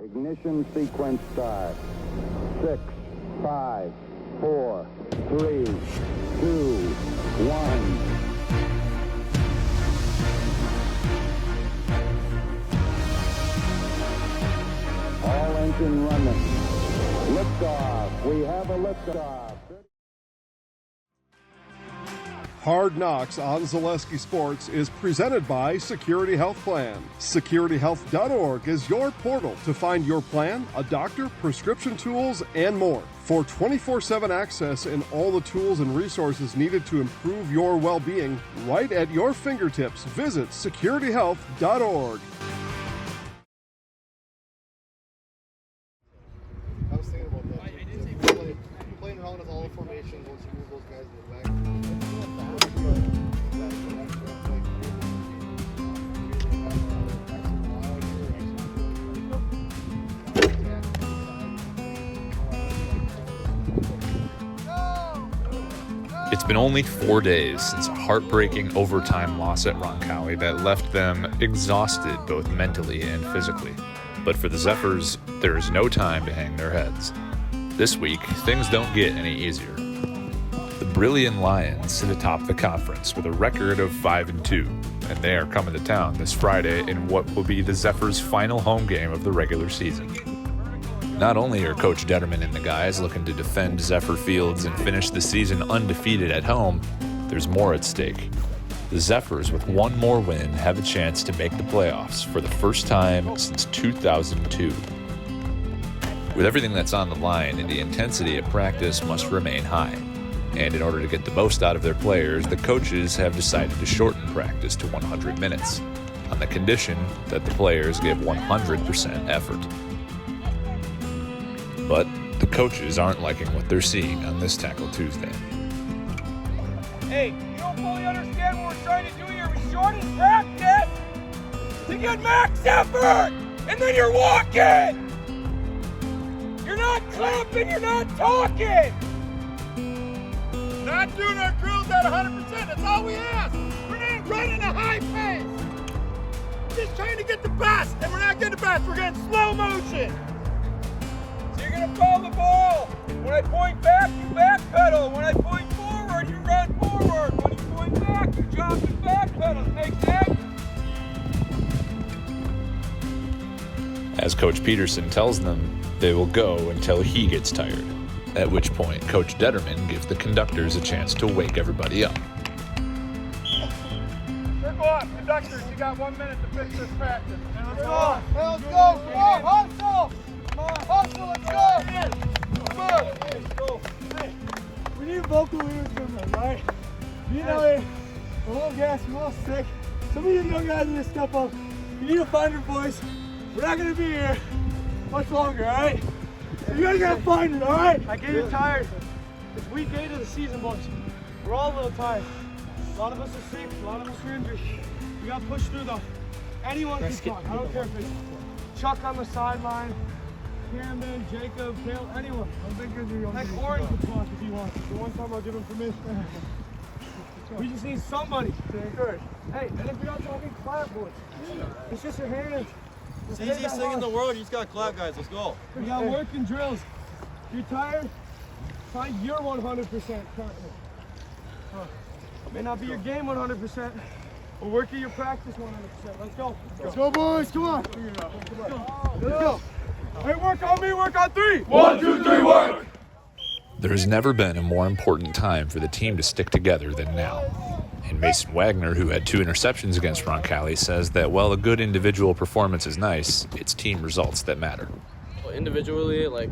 Ignition sequence start. 6, 5, 4, 3, 2, 1. All engine running. Liftoff. We have a liftoff. Hard Knocks on Zaleski Sports is presented by Security Health Plan. SecurityHealth.org is your portal to find your plan, a doctor, prescription tools, and more. For 24/7 access and all the tools and resources needed to improve your well-being, right at your fingertips, visit SecurityHealth.org. I was thinking about that. Playing around with all the formations once you move those guys to the back. It's been only 4 days since a heartbreaking overtime loss at Roncalli that left them exhausted both mentally and physically. But for the Zephyrs, there is no time to hang their heads. This week, things don't get any easier. The Brilliant Lions sit atop the conference with a record of 5-2, and they are coming to town this Friday in what will be the Zephyrs' final home game of the regular season. Not only are Coach Detterman and the guys looking to defend Zephyr Fields and finish the season undefeated at home, there's more at stake. The Zephyrs, with one more win, have a chance to make the playoffs for the first time since 2002. With everything that's on the line, the intensity at practice must remain high. And in order to get the most out of their players, the coaches have decided to shorten practice to 100 minutes, on the condition that the players give 100% effort. But the coaches aren't liking what they're seeing on this Tackle Tuesday. Hey, you don't fully understand what we're trying to do here. We shorten practice to get max effort, and then you're walking. You're not clapping, you're not talking. Not doing our drills at 100%, that's all we ask. We're not running a high pace. We're just trying to get the best, and we're not getting the best, we're getting slow motion. So you're gonna follow the ball. When I point back, you backpedal. When I point forward, you run forward. When you point back, you drop and backpedal. Make sense? As Coach Peterson tells them, they will go until he gets tired, at which point Coach Detterman gives the conductors a chance to wake everybody up. Circle up, conductors, you got 1 minute to fix this practice. Let's go. Let's go. Come on, hustle. Hustle, let's go. Come on. Let's go. Hey, we need vocal leaders from them, right? You know it. We're a little gassed, we're a little sick. Some of you young guys need to step up. You need to find your voice. We're not going to be here much longer, all right? So you guys got to find it, all right? I get you tired. It's week 8 of the season, boys. We're all a little tired. A lot of us are sick, a lot of us are injured. We got to push through, though. Anyone can talk. I don't care if it's Chuck on the sideline, Camden, Jacob, Kale, anyone. I'm big good. Heck, Oren can talk if he wants. The one time I'll give him permission. We just need somebody to encourage. Hey, and if you're not talking, clap, boys. It's just your hands. It's the easiest thing in the world. You just got to clap, guys. Let's go. We got working drills. If you're tired, find your 100% currently. May not be your game 100%, but work at your practice 100%. Let's go. Let's go, boys. Come on. Let's go. Hey, work on me, work on 3. 1, 2, 3, work! There has never been a more important time for the team to stick together than now. And Mason Wagner, who had 2 interceptions against Roncalli, says that while a good individual performance is nice, it's team results that matter. Well, individually, I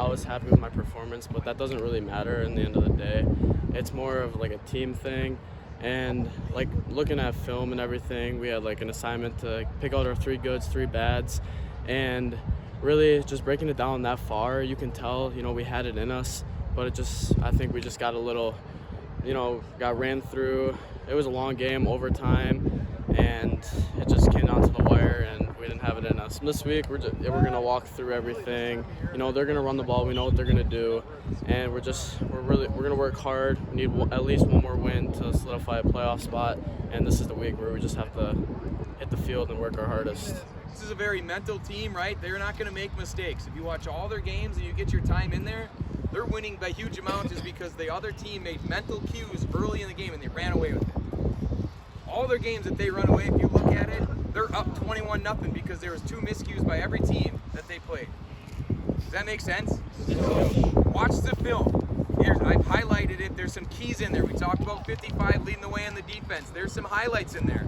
was happy with my performance, but that doesn't really matter in the end of the day. It's more of a team thing. And looking at film and everything, we had an assignment to pick out our 3 goods, 3 bads, and really just breaking it down that far, you can tell, we had it in us, but I think we just got a little, got ran through. It was a long game, overtime, and it just came down to the wire, and we didn't have it in us. And this week, we're going to walk through everything. They're going to run the ball. We know what they're going to do, and we're going to work hard. We need at least one more win to solidify a playoff spot, and this is the week where we just have to hit the field and work our hardest. This is a very mental team, right? They're not going to make mistakes. If you watch all their games and you get your time in there, they're winning by huge amounts is because the other team made mental cues early in the game and they ran away with it. All their games that they run away, if you look at it, they're up 21-0 because there was 2 miscues by every team that they played. Does that make sense? Watch the film. I've highlighted it. There's some keys in there. We talked about 55 leading the way on the defense. There's some highlights in there.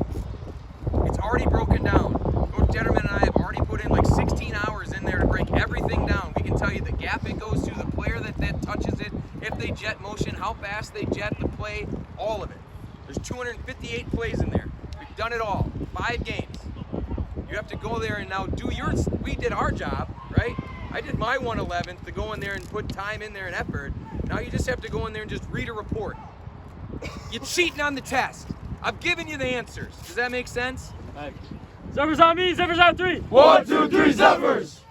It's already broken down. Coach Detterman and I have already put in like 16 hours in there to break everything down. We can tell you the gap it goes to, the player that touches it, if they jet motion, how fast they jet the play, all of it. There's 258 plays in there. We've done it all. 5 games. You have to go there and now do yours. We did our job, right? I did my 1/11 to go in there and put time in there and effort. Now you just have to go in there and just read a report. You're cheating on the test. I've given you the answers. Does that make sense? Right. Zephyrs on me, Zephyrs on 3. 1, 2, 3, Zephyrs!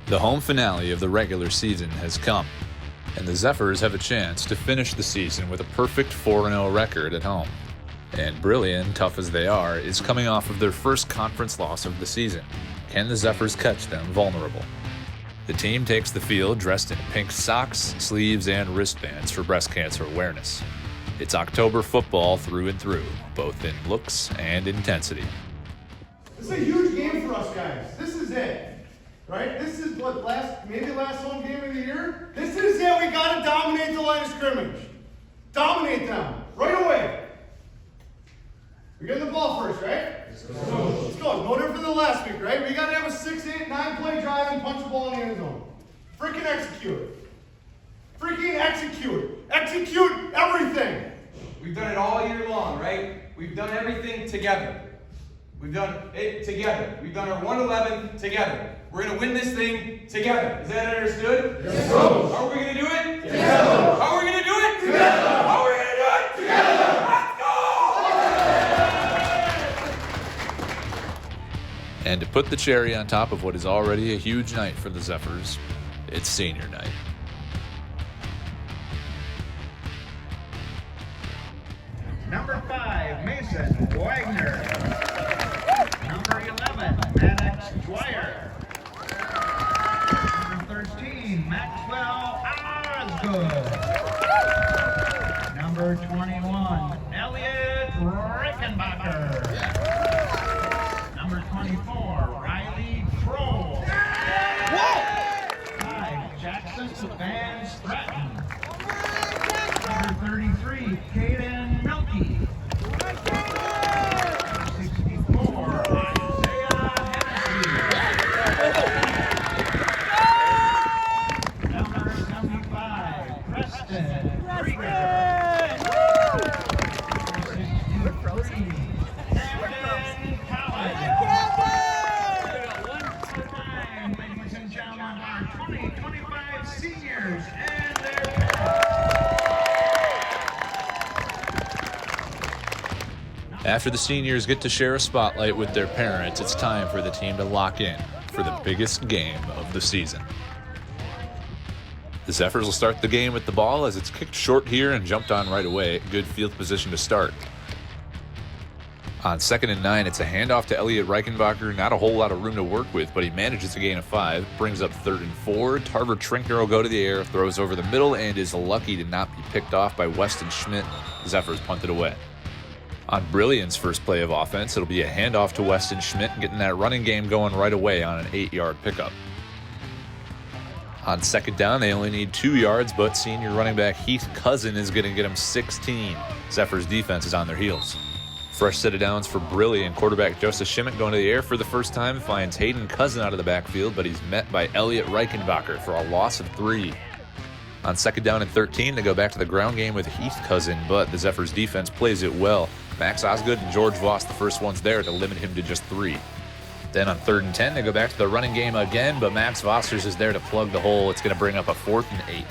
The home finale of the regular season has come, and the Zephyrs have a chance to finish the season with a perfect 4-0 record at home. And Brilliant, tough as they are, is coming off of their first conference loss of the season. Can the Zephyrs catch them vulnerable? The team takes the field dressed in pink socks, sleeves, and wristbands for breast cancer awareness. It's October football through and through, both in looks and intensity. This is a huge game for us, guys. This is it. Right? This is what maybe last home game of the year. This is it. We got to dominate the line of scrimmage. Dominate them right away. We're getting the ball first, right? Let's go. No different than last week, right? We got to have a 6, 8, 9 play drive and punch the ball in the end zone. Freaking execute it. Freaking execute it. Execute everything. We've done it all year long, right? We've done everything together. We've done it together. We've done our 1/11 together. We're going to win this thing together. Is that understood? Yes, sir. How are we going to do it? Together. How are we going to do it? Together. How are we going to do it? Together. Let's go! And to put the cherry on top of what is already a huge night for the Zephyrs, it's senior night. Number 5, Mason Wagner. Number 11, Maddox Dwyer. Number 13, Maxwell Osgood. Number 21, Elliot Rickenbacker. Number 24, Riley Kroll. 5, Jackson Van Stratton. Number 33, Caden Milkey. 64, Isaiah Hennessy. Number 75, Preston Krieger. 63, Camden College. Time, ladies and gentlemen, our 2025 seniors and their parents. After the seniors get to share a spotlight with their parents, it's time for the team to lock in for the biggest game of the season. The Zephyrs will start the game with the ball as it's kicked short here and jumped on right away. Good field position to start. On 2nd and 9, it's a handoff to Elliot Reichenbacher. Not a whole lot of room to work with, but he manages to gain a 5. Brings up 3rd and 4. Tarver Trinkner will go to the air, throws over the middle, and is lucky to not be picked off by Weston Schmidt. Zephyrs punted away. On Brilliant's first play of offense, it'll be a handoff to Weston Schmidt, getting that running game going right away on an 8-yard pickup. On 2nd down, they only need 2 yards, but senior running back Heath Cousin is going to get him 16. Zephyrs defense is on their heels. Fresh set of downs for Brilliant. Quarterback Joseph Schmidt going to the air for the first time, finds Hayden Cousin out of the backfield, but he's met by Elliot Reichenbacher for a loss of 3. On 2nd down and 13, they go back to the ground game with Heath Cousin, but the Zephyrs defense plays it well. Max Osgood and George Voss, the first ones there to limit him to just 3. Then on 3rd and 10, they go back to the running game again, but Max Vossers is there to plug the hole. It's going to bring up a 4th and 8.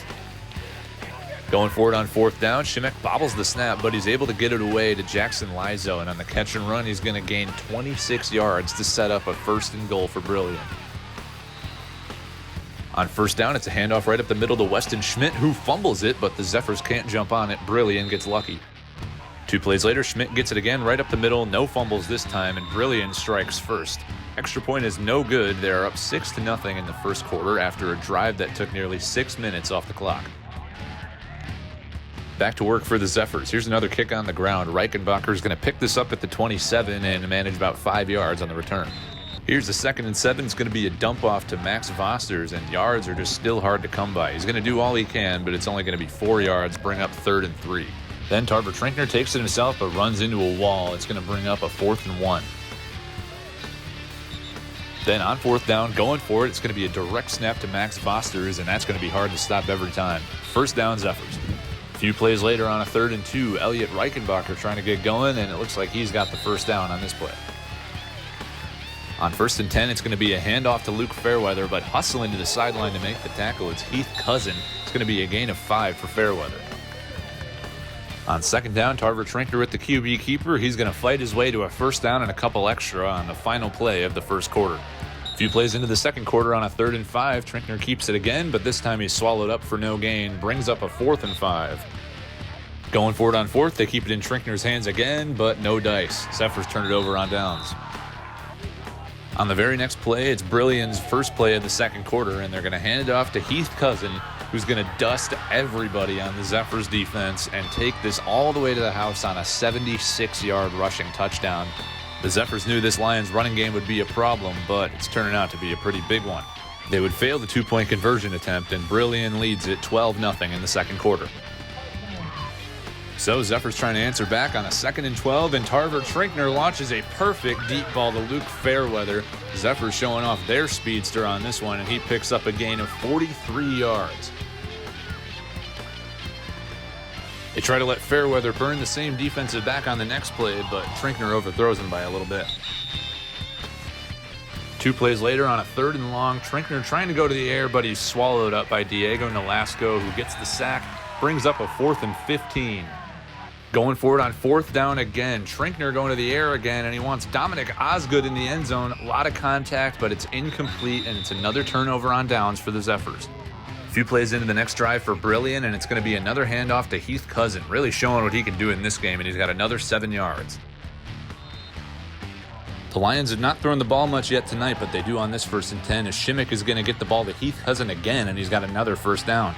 Going forward on 4th down, Shimek bobbles the snap, but he's able to get it away to Jackson Lizo, and on the catch and run, he's going to gain 26 yards to set up a 1st and goal for Brilliant. On first down, it's a handoff right up the middle to Weston Schmidt, who fumbles it, but the Zephyrs can't jump on it. Brilliant gets lucky. 2 plays later, Schmidt gets it again right up the middle. No fumbles this time, and Brilliant strikes first. Extra point is no good. They're up 6-0 in the first quarter after a drive that took nearly 6 minutes off the clock. Back to work for the Zephyrs. Here's another kick on the ground. Reichenbacher's going to pick this up at the 27 and manage about 5 yards on the return. Here's the 2nd and 7. It's going to be a dump off to Max Vosters, and yards are just still hard to come by. He's going to do all he can, but it's only going to be 4 yards, bring up 3rd and 3. Then Tarver Trinkner takes it himself, but runs into a wall. It's going to bring up a 4th and 1. Then on 4th down, going for it, it's going to be a direct snap to Max Vosters, and that's going to be hard to stop every time. First down, Zephyrs. A few plays later on a 3rd and 2, Elliot Reichenbacher trying to get going, and it looks like he's got the first down on this play. On 1st and 10, it's going to be a handoff to Luke Fairweather, but hustling to the sideline to make the tackle, it's Heath Cousin. It's going to be a gain of 5 for Fairweather. On 2nd down, Tarver Trinkner with the QB keeper. He's going to fight his way to a first down and a couple extra on the final play of the first quarter. A few plays into the second quarter on a 3rd and 5, Trinkner keeps it again, but this time he's swallowed up for no gain, brings up a 4th and 5. Going for it on 4th, they keep it in Trinkner's hands again, but no dice. Zephyrs turn it over on downs. On the very next play, it's Brilliant's first play of the second quarter, and they're going to hand it off to Heath Cousin, who's going to dust everybody on the Zephyrs defense and take this all the way to the house on a 76-yard rushing touchdown. The Zephyrs knew this Lions running game would be a problem, but it's turning out to be a pretty big one. They would fail the 2-point conversion attempt, and Brilliant leads it 12-0 in the second quarter. So Zephyrs trying to answer back on a 2nd and 12, and Tarver Trinkner launches a perfect deep ball to Luke Fairweather. Zephyrs showing off their speedster on this one, and he picks up a gain of 43 yards. They try to let Fairweather burn the same defensive back on the next play, but Trinkner overthrows him by a little bit. 2 plays later on a 3rd and long, Trinkner trying to go to the air, but he's swallowed up by Diego Nolasco, who gets the sack, brings up a 4th and 15. Going for it on 4th down again. Trinkner going to the air again, and he wants Dominic Osgood in the end zone. A lot of contact, but it's incomplete, and it's another turnover on downs for the Zephyrs. A few plays into the next drive for Brilliant, and it's going to be another handoff to Heath Cousin, really showing what he can do in this game, and he's got another 7 yards. The Lions have not thrown the ball much yet tonight, but they do on this 1st and 10, as Shimmick is going to get the ball to Heath Cousin again, and he's got another first down.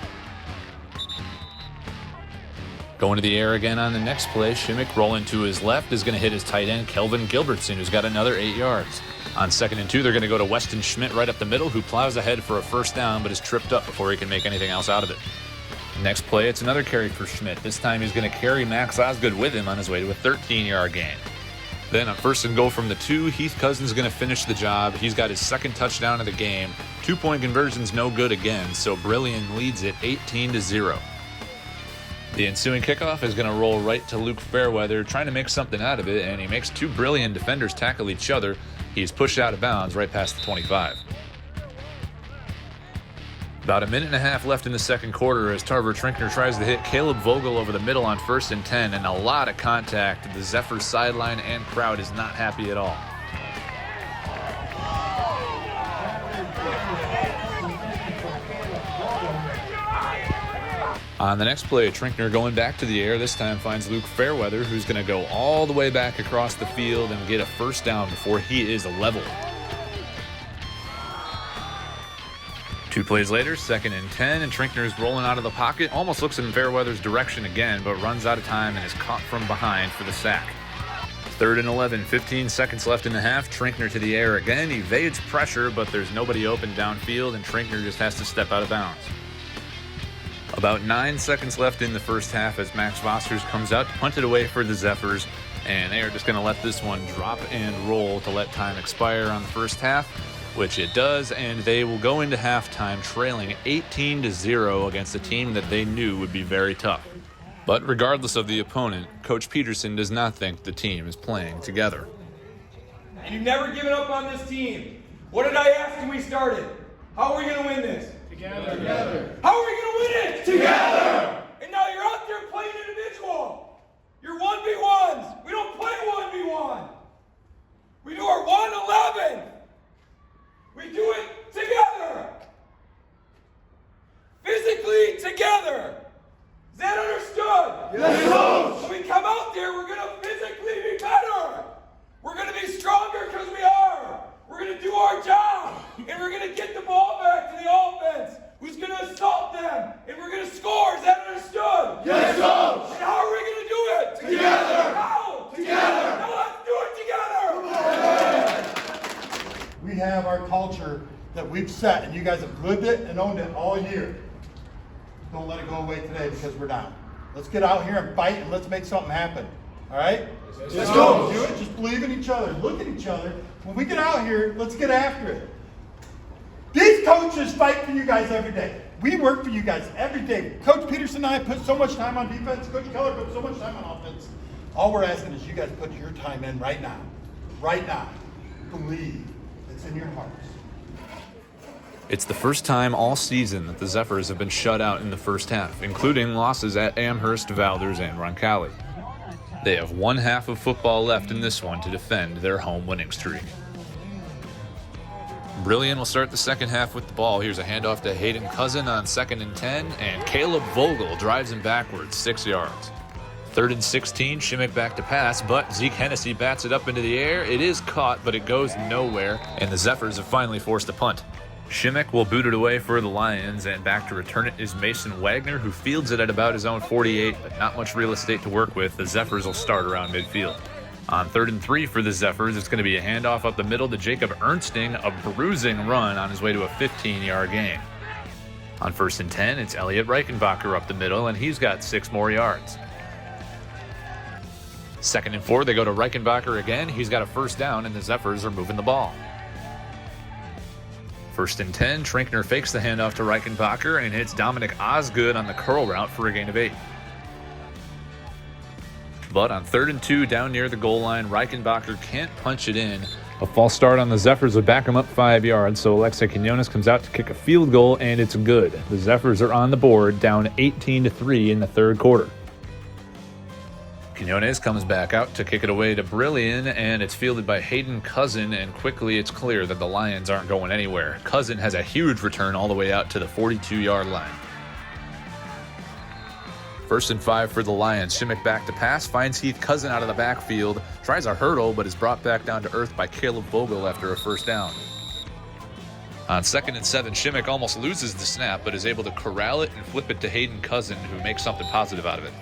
Going to the air again on the next play, Shimmick rolling to his left is going to hit his tight end, Kelvin Gilbertson, who's got another 8 yards. On 2nd and 2, they're going to go to Weston Schmidt right up the middle, who plows ahead for a first down, but is tripped up before he can make anything else out of it. Next play, it's another carry for Schmidt. This time he's going to carry Max Osgood with him on his way to a 13-yard gain. Then on 1st and goal from the 2, Heath Cousin's going to finish the job. He's got his 2nd touchdown of the game. 2-point conversion's no good again, so Brilliant leads it 18-0. The ensuing kickoff is going to roll right to Luke Fairweather, trying to make something out of it, and he makes 2 Brilliant defenders tackle each other. He's pushed out of bounds right past the 25. About a minute and a half left in the second quarter as Tarver Trinkner tries to hit Caleb Vogel over the middle on 1st and 10, and a lot of contact. The Zephyrs sideline and crowd is not happy at all. On the next play, Trinkner going back to the air, this time finds Luke Fairweather, who's going to go all the way back across the field and get a first down before he is level. 2 plays later, 2nd and 10, and Trinkner is rolling out of the pocket, almost looks in Fairweather's direction again, but runs out of time and is caught from behind for the sack. 3rd and 11, 15 seconds left in the half. Trinkner to the air again, evades pressure, but there's nobody open downfield, and Trinkner just has to step out of bounds. About 9 seconds left in the first half as Max Vosters comes out to punt it away for the Zephyrs, and they are just going to let this one drop and roll to let time expire on the first half, which it does, and they will go into halftime trailing 18-0 against a team that they knew would be very tough. But regardless of the opponent, Coach Peterson does not think the team is playing together. You've never given up on this team. What did I ask when we started? How are we going to win this? Together. How are we going to win it? Together. And now you're out there playing individual. You're 1v1s. We don't play 1v1. We do our 1-11. We do it together. be together. Is that understood? Yes, Coach. When we come out there, we're going to physically be better. We're going to be stronger because we are. We're going to do our job, and we're going to get the ball back to the offense, who's going to assault them, and we're going to score. Is that understood? Yes, Coach. And how are we going to do it? Together. How? Together. Now let's do it together. We have our culture that we've set, and you guys have lived it and owned it all year. Don't let it go away today because we're down. Let's get out here and fight, and let's make something happen. All right? Let's go. Do it. Just believe in each other. Look at each other. When we get out here, let's get after it. These coaches fight for you guys every day. We work for you guys every day. Coach Peterson and I put so much time on defense. Coach Keller put so much time on offense. All we're asking is you guys put your time in right now. Right now. Believe. It's in your hearts. It's the first time all season that the Zephyrs have been shut out in the first half, including losses at Amherst, Valders, and Roncalli. They have one half of football left in this one to defend their home winning streak. Brilliant will start the second half with the ball. Here's a handoff to Hayden Cousin on 2nd and 10, and Caleb Vogel drives him backwards 6 yards. 3rd and 16, Shimmick back to pass, but Zeke Hennessy bats it up into the air. It is caught, but it goes nowhere, and the Zephyrs have finally forced a punt. Shimmick will boot it away for the Lions, and back to return it is Mason Wagner, who fields it at about his own 48, but not much real estate to work with. The Zephyrs will start around midfield. On 3rd and 3 for the Zephyrs, it's going to be a handoff up the middle to Jacob Ernsting, a bruising run on his way to a 15-yard gain. On 1st and 10, it's Elliot Reichenbacher up the middle, and he's got 6 more yards. 2nd and 4, they go to Reichenbacher again. He's got a first down, and the Zephyrs are moving the ball. 1st and 10, Trinkner fakes the handoff to Reichenbacher and hits Dominic Osgood on the curl route for a gain of 8. But on 3rd and 2, down near the goal line, Reichenbacher can't punch it in. A false start on the Zephyrs would back him up 5 yards, so Alexei Quinones comes out to kick a field goal, and it's good. The Zephyrs are on the board, down 18-3 in the third quarter. Quinones comes back out to kick it away to Brilliant, and it's fielded by Hayden Cousin, and quickly it's clear that the Lions aren't going anywhere. Cousin has a huge return all the way out to the 42-yard line. 1st and 5 for the Lions. Shimmick back to pass, finds Heath Cousin out of the backfield, tries a hurdle, but is brought back down to earth by Caleb Vogel after a first down. On 2nd and 7, Shimmick almost loses the snap, but is able to corral it and flip it to Hayden Cousin, who makes something positive out of it.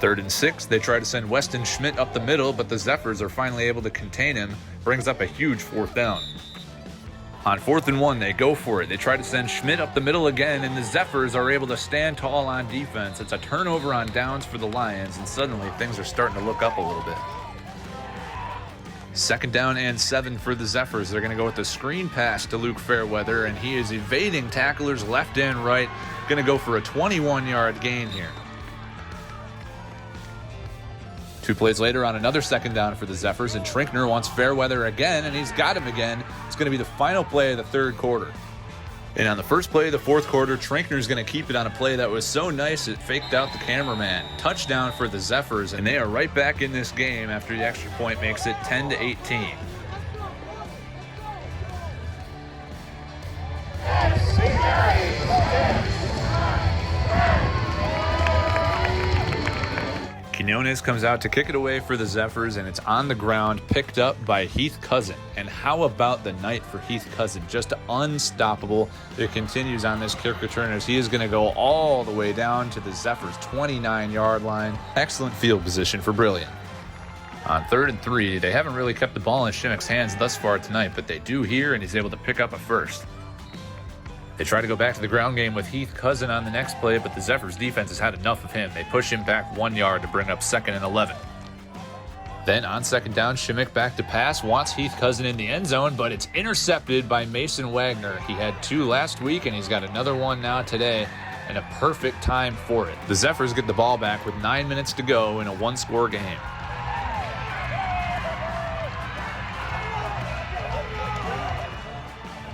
3rd and 6, they try to send Weston Schmidt up the middle, but the Zephyrs are finally able to contain him, brings up a huge 4th down. On 4th and 1, they go for it. They try to send Schmidt up the middle again, and the Zephyrs are able to stand tall on defense. It's a turnover on downs for the Lions, and suddenly things are starting to look up a little bit. 2nd down and 7 for the Zephyrs. They're going to go with the screen pass to Luke Fairweather, and he is evading tacklers left and right. Going to go for a 21-yard gain here. 2 plays later on another 2nd down for the Zephyrs, and Trinkner wants Fairweather again, and he's got him again. It's going to be the final play of the third quarter. And on the first play of the fourth quarter, Trinkner's going to keep it on a play that was so nice it faked out the cameraman. Touchdown for the Zephyrs, and they are right back in this game after the extra point makes it 10-18. Quinones comes out to kick it away for the Zephyrs, and it's on the ground, picked up by Heath Cousin. And how about the night for Heath Cousin? Just unstoppable. It continues on this kick return as he is going to go all the way down to the Zephyrs' 29-yard line. Excellent field position for Brilliant. On 3rd and 3, they haven't really kept the ball in Shimmick's hands thus far tonight, but they do here, and he's able to pick up a first. They try to go back to the ground game with Heath Cousin on the next play, but the Zephyrs defense has had enough of him. They push him back 1 yard to bring up 2nd and 11. Then on 2nd down, Shimmick back to pass, wants Heath Cousin in the end zone, but it's intercepted by Mason Wagner. He had 2 last week, and he's got another one now today, and a perfect time for it. The Zephyrs get the ball back with 9 minutes to go in a 1-score game.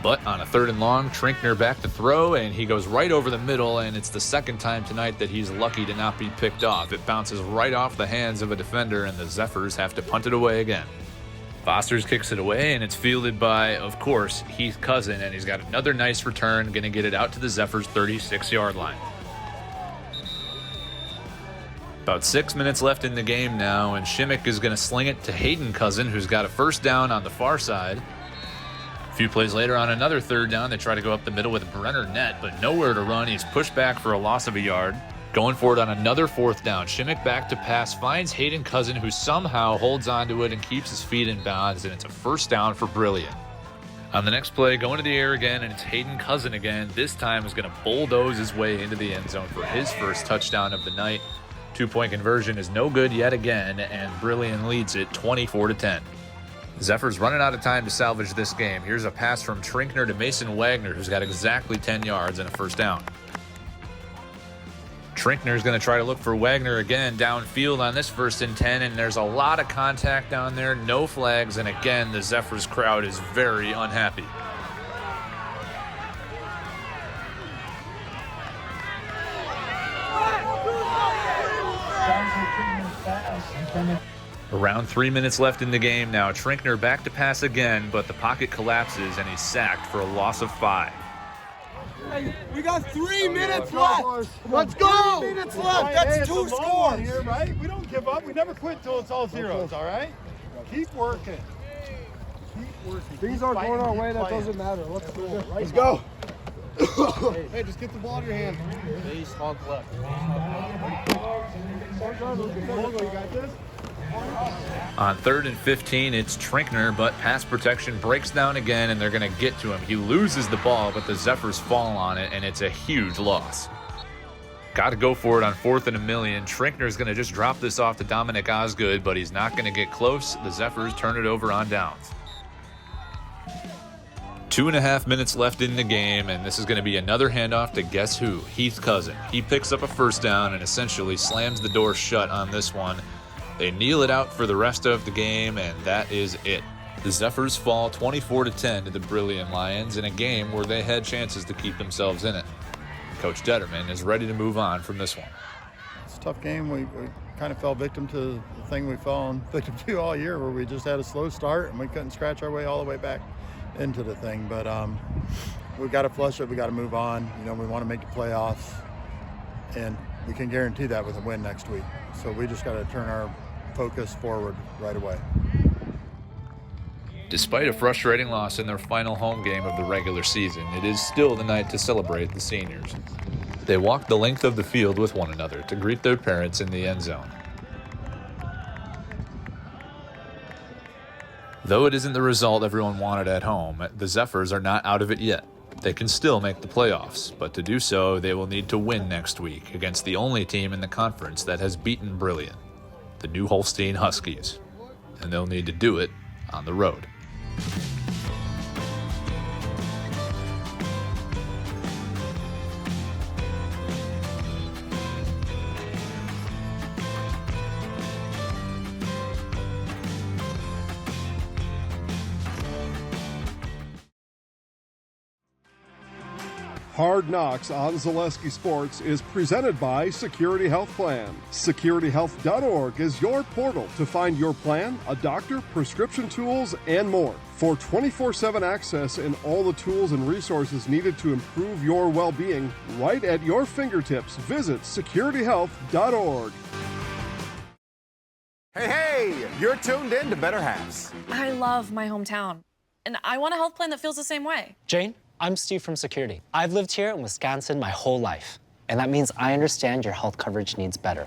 But on a 3rd and long, Trinkner back to throw, and he goes right over the middle, and it's the second time tonight that he's lucky to not be picked off. It bounces right off the hands of a defender, and the Zephyrs have to punt it away again. Foster's kicks it away, and it's fielded by, of course, Heath Cousin, and he's got another nice return, going to get it out to the Zephyrs' 36-yard line. About 6 minutes left in the game now, and Shimmick is going to sling it to Hayden Cousin, who's got a first down on the far side. A few plays later on another third down, they try to go up the middle with Brenner Nett, but nowhere to run. He's pushed back for a loss of a yard. Going for it on another fourth down. Shimmick back to pass, finds Hayden Cousin, who somehow holds onto it and keeps his feet in bounds, and it's a first down for Brilliant. On the next play, going to the air again, and it's Hayden Cousin again. This time is going to bulldoze his way into the end zone for his first touchdown of the night. 2-point conversion is no good yet again, and Brilliant leads it 24-10. Zephyrs running out of time to salvage this game. Here's a pass from Trinkner to Mason Wagner, who's got exactly 10 yards and a first down. Trinkner's going to try to look for Wagner again downfield on this 1st and 10, and there's a lot of contact down there, no flags, and again, the Zephyrs crowd is very unhappy. Around 3 minutes left in the game now. Trinkner back to pass again, but the pocket collapses, and he's sacked for a loss of 5. We got 3 minutes left. Let's go. 3 minutes left. That's 2 scores. Here, right? We don't give up. We never quit till it's all zeros, all right? Keep working. Keep working. Things aren't going our way. That doesn't matter. Let's go. Let's go. Hey, just get the ball in your hand. Base hog left. You got this? On 3rd and 15, it's Trinkner, but pass protection breaks down again, and they're going to get to him. He loses the ball, but the Zephyrs fall on it, and it's a huge loss. Got to go for it on 4th and 1,000,000. Trinkner's going to just drop this off to Dominic Osgood, but he's not going to get close. The Zephyrs turn it over on downs. 2.5 minutes left in the game, and this is going to be another handoff to guess who? Heath Cousin. He picks up a first down and essentially slams the door shut on this one. They kneel it out for the rest of the game, and that is it. The Zephyrs fall 24-10 to the Brilliant Lions in a game where they had chances to keep themselves in it. Coach Detterman is ready to move on from this one. It's a tough game. We kind of fell victim to the thing we fell victim to all year, where we just had a slow start and we couldn't scratch our way all the way back into the thing. But we've got to flush it. We got to move on. You know, we want to make the playoffs, and we can guarantee that with a win next week. So we just got to turn our focus forward right away. Despite a frustrating loss in their final home game of the regular season, it is still the night to celebrate the seniors. They walk the length of the field with one another to greet their parents in the end zone. Though it isn't the result everyone wanted at home, the Zephyrs are not out of it yet. They can still make the playoffs, but to do so, they will need to win next week against the only team in the conference that has beaten Brilliant, the New Holstein Huskies. And they'll need to do it on the road. Hard Knocks on Zaleski Sports is presented by Security Health Plan. SecurityHealth.org is your portal to find your plan, a doctor, prescription tools, and more. For 24/7 access and all the tools and resources needed to improve your well-being, right at your fingertips, visit SecurityHealth.org. Hey, you're tuned in to Better Halves. I love my hometown, and I want a health plan that feels the same way. Jane, I'm Steve from Security. I've lived here in Wisconsin my whole life, and that means I understand your health coverage needs better.